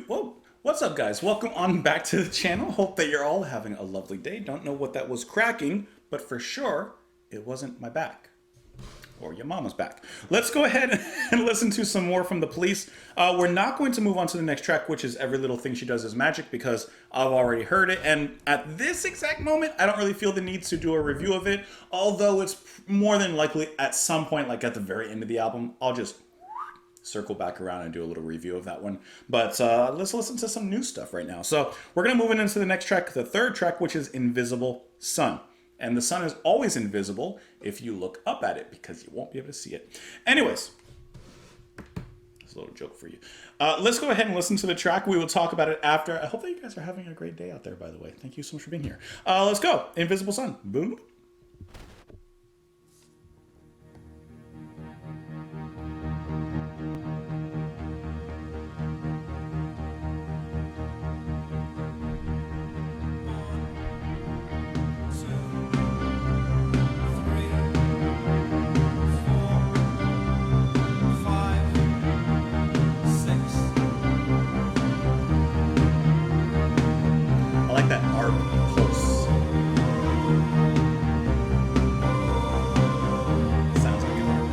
Whoa, what's up, guys? Welcome on back to the channel. Hope that you're all having a lovely day. Don't know what that was cracking, but for sure, it wasn't my back. Or your mama's back. Let's go ahead and listen to some more from the police. We're not going to move on to the next track, which is Every Little Thing She Does Is Magic, because I've already heard it. And at this exact moment, I don't really feel the need to do a review of it. Although it's more than likely at some point, like at the very end of the album, I'll just circle back around and do a little review of that one. But let's listen to some new stuff right now. So we're going to move into the next track, the third track, which is Invisible Sun. And the sun is always invisible if you look up at it, because you won't be able to see it. Anyways, it's a little joke for you. Let's go ahead and listen to the track. We will talk about it after. I hope that you guys are having a great day out there, by the way. Thank you so much for being here. Let's go. Invisible Sun. Boom. I like that arp pulse. Sounds like an arp.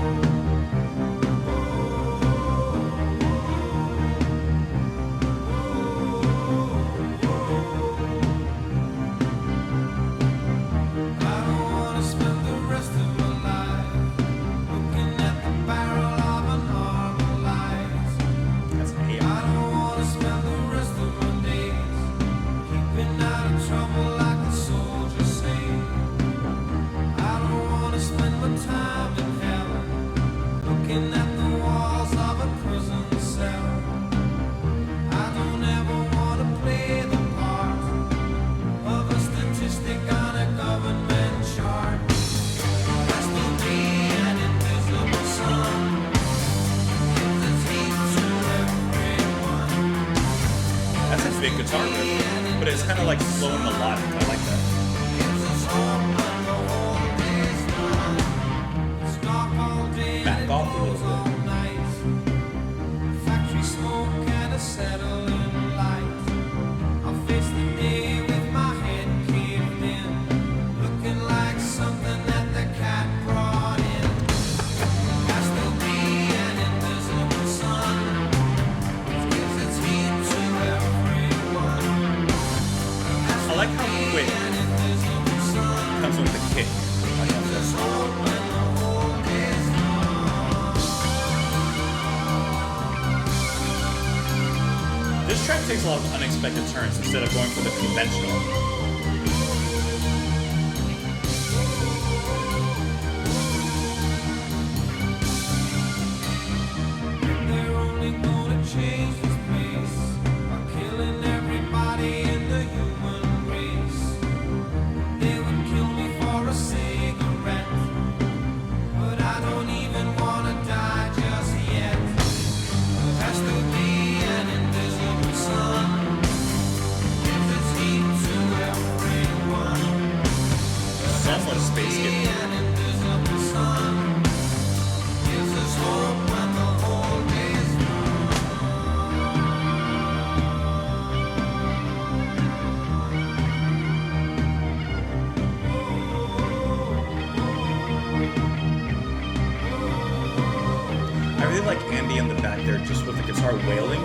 I don't wanna spend the rest of my life looking at the barrel of an armor light. That's an A. I don't wanna spend the rest of my days keeping out of trouble like the soldiers say. I don't wanna spend my time in hell looking at the walls of a prison cell. I don't ever wanna play the part of a statistic on a government chart. Has to be an invisible sun, gives its heat to everyone. That's a big guitar riff, but it's kind of like slow and melodic. I like that. Gives us hope when the whole day's done. It's dark all day Back and it off a little goes bit. all night. Factory smoke and a settling light. I'll face the day with my head caved in, looking like something that the cat brought in. Has to be an invisible sun, which gives its heat to everyone. Has I like how to quick be an invisible sun, it comes with the kick. I love gives us this. hope when the whole day's done. This track takes a lot of unexpected turns instead of going for the conventional. They're only gonna change this place by killing everybody in the human race. They would kill me for a cigarette, but I don't even wanna die just yet. There has to be an invisible sun, gives its heat to everyone. Somewhat space giving. An invisible sun gives us hope when the whole day's I really like Andy in the back there, just with the guitar wailing.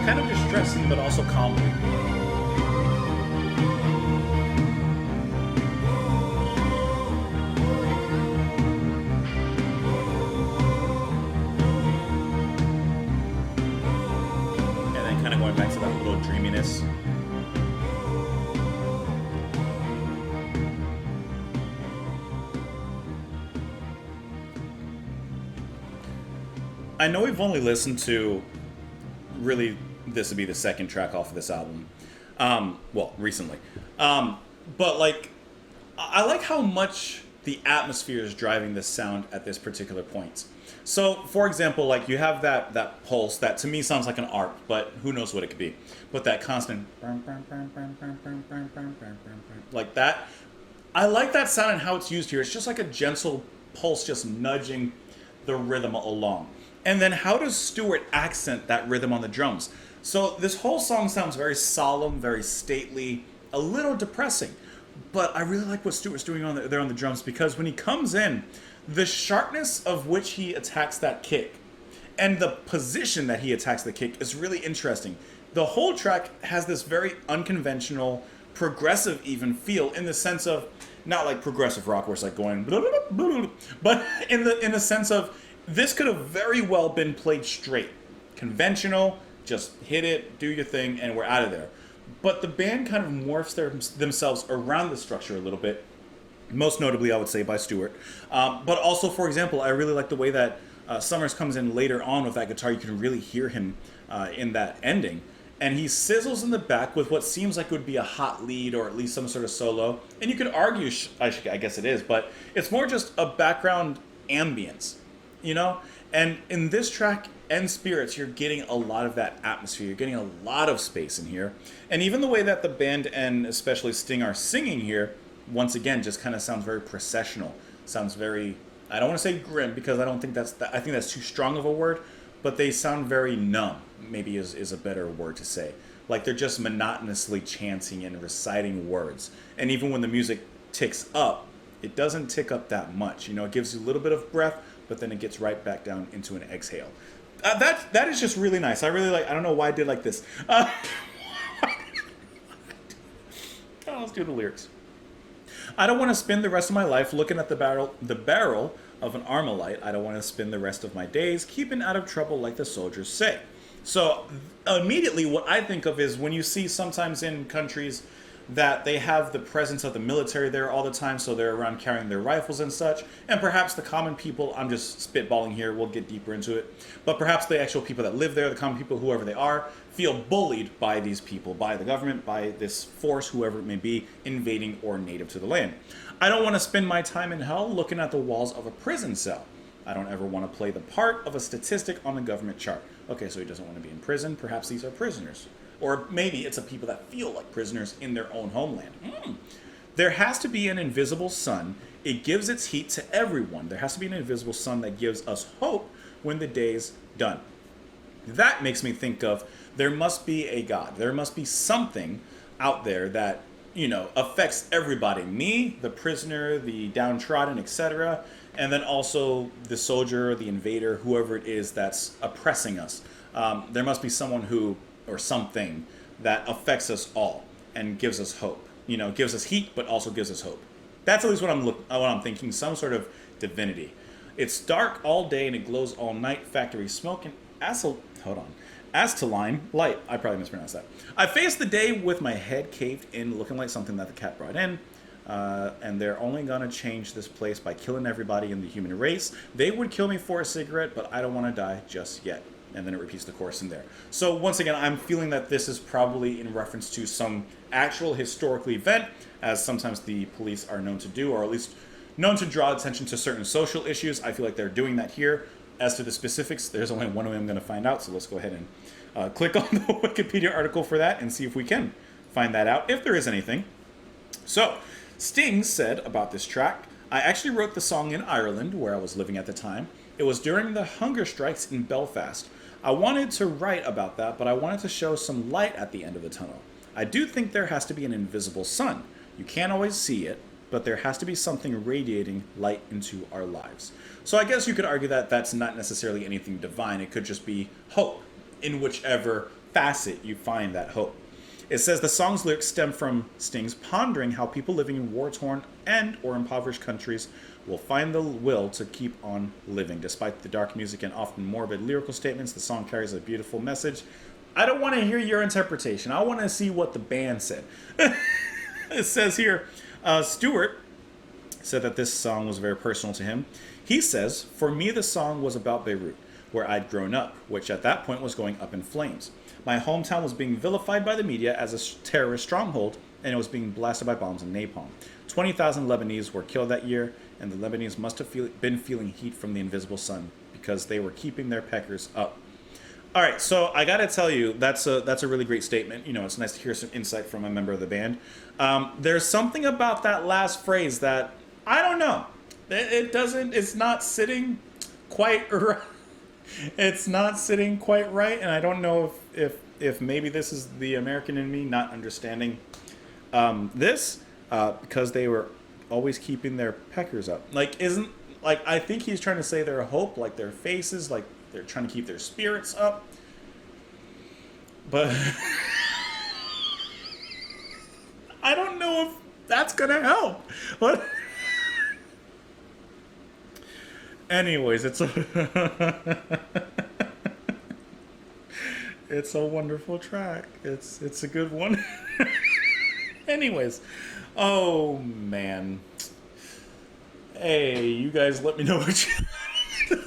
Kind of distressing, but also calmly. And then kind of going back to that little dreaminess. I know we've only listened to, really, this would be the second track off of this album. Well, recently. But, like, I like how much the atmosphere is driving this sound at this particular point. So, for example, like, you have that pulse that to me sounds like an arp, but who knows what it could be. But that constant, like that, I like that sound and how it's used here. It's just like a gentle pulse just nudging the rhythm along. And then how does Stewart accent that rhythm on the drums? So this whole song sounds very solemn, very stately, a little depressing. But I really like what Stewart's doing there on the drums, because when he comes in, the sharpness of which he attacks that kick and the position that he attacks the kick is really interesting. The whole track has this very unconventional, progressive even feel, in the sense of not like progressive rock where it's like going blah, blah, blah, blah, blah, but in the sense of this could have very well been played straight, conventional, just hit it, do your thing, and we're out of there. But the band kind of morphs themselves around the structure a little bit, most notably, I would say, by Stewart. But also, for example, I really like the way that Summers comes in later on with that guitar. You can really hear him in that ending. And he sizzles in the back with what seems like would be a hot lead or at least some sort of solo. And you could argue, I guess it is, but it's more just a background ambience, you know? And in this track, End Spirits, you're getting a lot of that atmosphere. You're getting a lot of space in here. And even the way that the band and especially Sting are singing here, once again, just kind of sounds very processional. Sounds very, I don't want to say grim, because I don't think I think that's too strong of a word, but they sound very numb, maybe is a better word to say. Like they're just monotonously chanting and reciting words. And even when the music ticks up, it doesn't tick up that much. You know, it gives you a little bit of breath, but then it gets right back down into an exhale. That is just really nice. I really like, I don't know why I did like this. Let's do the lyrics. I don't want to spend the rest of my life looking at the barrel of an Armalite. I don't want to spend the rest of my days keeping out of trouble like the soldiers say. So immediately what I think of is when you see sometimes in countries that they have the presence of the military there all the time, so they're around carrying their rifles and such, and perhaps the common people, I'm just spitballing here, we'll get deeper into it, but perhaps the actual people that live there, the common people, whoever they are, feel bullied by these people, by the government, by this force, whoever it may be, invading or native to the land. I don't want to spend my time in hell looking at the walls of a prison cell. I don't ever want to play the part of a statistic on the government chart. Okay, so he doesn't want to be in prison. Perhaps these are prisoners. Or maybe it's a people that feel like prisoners in their own homeland. There has to be an invisible sun. It gives its heat to everyone. There has to be an invisible sun that gives us hope when the day's done. That makes me think of, there must be a God. There must be something out there that, you know, affects everybody. Me, the prisoner, the downtrodden, etc. And then also the soldier, the invader, whoever it is that's oppressing us. There must be someone who, or something, that affects us all and gives us hope. You know, gives us heat, but also gives us hope. That's at least what I'm thinking. Some sort of divinity. It's dark all day and it glows all night. Factory smoke and Astaline light. I probably mispronounced that. I faced the day with my head caved in, looking like something that the cat brought in. And they're only gonna change this place by killing everybody in the human race. They would kill me for a cigarette, but I don't want to die just yet. And then it repeats the chorus in there. So once again, I'm feeling that this is probably in reference to some actual historical event, as sometimes the police are known to do, or at least known to draw attention to certain social issues. I feel like they're doing that here. As to the specifics, there's only one way I'm going to find out, so let's go ahead and click on the Wikipedia article for that and see if we can find that out, if there is anything. So, Sting said about this track, I actually wrote the song in Ireland, where I was living at the time. It was during the hunger strikes in Belfast. I wanted to write about that, but I wanted to show some light at the end of the tunnel. I do think there has to be an invisible sun. You can't always see it, but there has to be something radiating light into our lives. So I guess you could argue that that's not necessarily anything divine. It could just be hope, in whichever facet you find that hope. It says the song's lyrics stem from Sting's pondering how people living in war-torn and or impoverished countries will find the will to keep on living. Despite the dark music and often morbid lyrical statements, the song carries a beautiful message. I don't want to hear your interpretation. I want to see what the band said. It says here, Stewart said that this song was very personal to him. He says, for me the song was about Beirut, where I'd grown up, which at that point was going up in flames. My hometown was being vilified by the media as a terrorist stronghold, and it was being blasted by bombs and napalm. 20,000 Lebanese were killed that year, and the Lebanese must have been feeling heat from the invisible sun because they were keeping their peckers up. All right, so I gotta tell you, that's a really great statement. You know, it's nice to hear some insight from a member of the band. There's something about that last phrase that I don't know. It doesn't. It's not sitting quite right. It's not sitting quite right, and I don't know if maybe this is the American in me not understanding this because they were always keeping their peckers up. Like, isn't like I think he's trying to say their hope, like their faces, like they're trying to keep their spirits up. But I don't know if that's gonna help. What? Anyways, it's it's a wonderful track. It's a good one. Anyways, oh man. Hey, you guys let me know what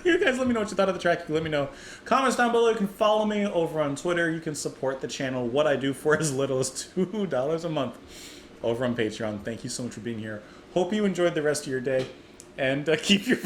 you guys let me know what you thought of the track. You can let me know. Comments down below. You can follow me over on Twitter. You can support the channel. What I do for as little as $2 a month over on Patreon. Thank you so much for being here. Hope you enjoyed the rest of your day. And keep your